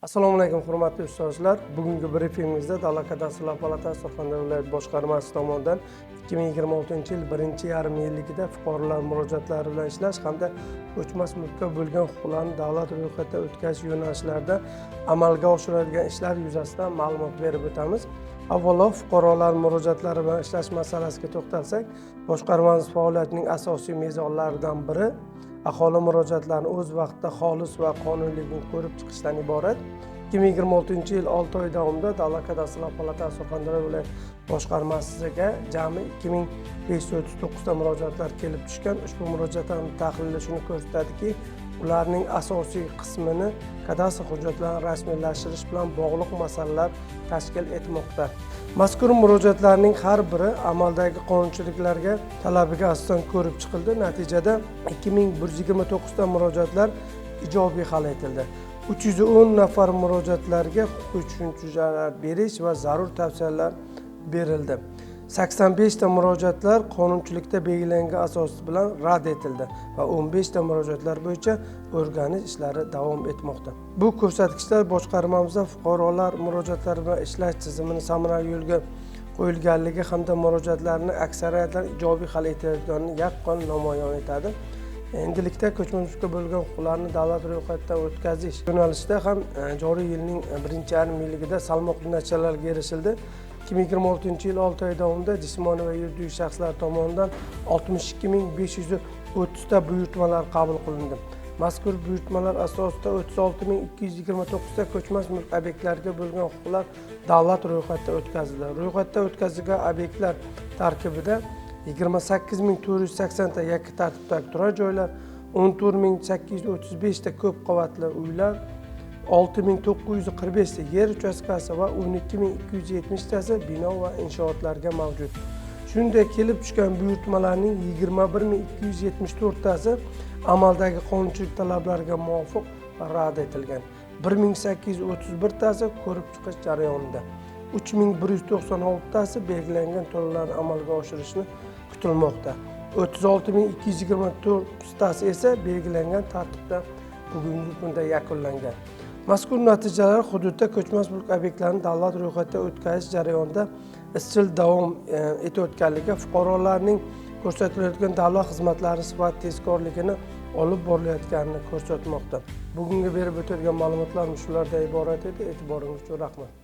Assalomu alaykum hurmatli ustozlar. Bugungi brifingimizda Davlat kadastrlar palatasi Surxondaryo viloyat boshqarmasi tomonidan 2026-yil 1.5-yilligida fuqarolar murojaatlari bilan ishlash hamda ko'chmas mulkka bo'lgan huquqlarni davlat ro'yxatidan o'tkazish yo'nalishlarida amalga oshiriladigan ishlar yuzasidan ma'lumot berib o'tamiz. Avvalo fuqarolar murojaatlari bilan ishlash masalasiga to'xtalsak, boshqarmamiz faoliyatining asosiy mezonlaridan biri aholi murojaatlarini o'z vaqtida xolis va qonuniyligini ko'rib chiqishdan iborat. 2026-yil 6 oy davomida Davlat kadastrlar palatasi Surxondaryo viloyat boshqarmasiga jami 2539 ta murojaatlar kelib tushgan. Ushbu murojaatlarning tahlili shuni ko'rsatadiki, ularning asosiy qismini kadastr hujjatlarini rasmiylashtirish bilan bog'liq masalalar tashkil etmoqda. Mazkur murojaatlarning har biri amaldagi qonunchiliklarga talabiga asosan ko'rib chiqildi. Natijada 2129 ta murojaatlar ijobiy hal etildi. 310 nafar murojaatlarga huquqiy tushunchalar berish va zarur tavsiyalar berildi. 85 ta murojaatlar qonunchilikda belgilangan asos bilan rad etildi va 15 ta murojaatlar bo'yicha o'rganish ishlari davom etmoqda. Bu ko'rsatkichlar boshqarmamizda fuqarolar murojaatlari bilan ishlash tizimini samarali yo'lga qo'yilganligi hamda murojaatlarni aksariyatlar ijobiy hal etayotganini yaqqol namoyon etadi. Endilikda ko'chmas mulkka bo'lgan huquqlarni davlat ro'yxatidan o'tkazish yo'nalishida ham joriy yilning 1.5-yilligida salmoqli natijalarga erishildi. 2026-yil 6 oy davomida jismoniy va yuridik shaxslar tomonidan 62530 ta buyurtmalar qabul qilindi. Mazkur buyurtmalar asosida 36229 ta ko'chmas mulk obyektlariga bo'lgan huquqlar davlat ro'yxatidan o'tkazildi. Ro'yxatdan o'tkazilgan obyektlar tarkibida 28480 ta yakka tartibdagi turar joylar, 14835 ta ko'p qavatli uylar, 6945 ta yer uchastkasi va 12270 tasi bino va inshootlarga mavjud. Shuningdek, kelib tushgan buyurtmalarning 21274 tasi amaldagi qonunchilik talablariga muvofiq rad etilgan. 1831 tasi ko'rib chiqish jarayonida. 3196 tasi belgilangan to'lovlarni amalga oshirishni kutilmoqda. 36224 tasi esa belgilangan tartibda bugungi kunda yakunlangan. Mazkur natijalar hududda ko'chmas mulk obyektlarini davlat ro'yxatidan o'tkazish jarayonida izchil davom etayotganligi, fuqarolarning ko'rsatilayotgan davlat xizmatlari sifat tezkorligini olib borilayotganini ko'rsatmoqda. Bugungi berib o'tilgan ma'lumotlar shulardan iborat edi. E'tiboringiz uchun rahmat.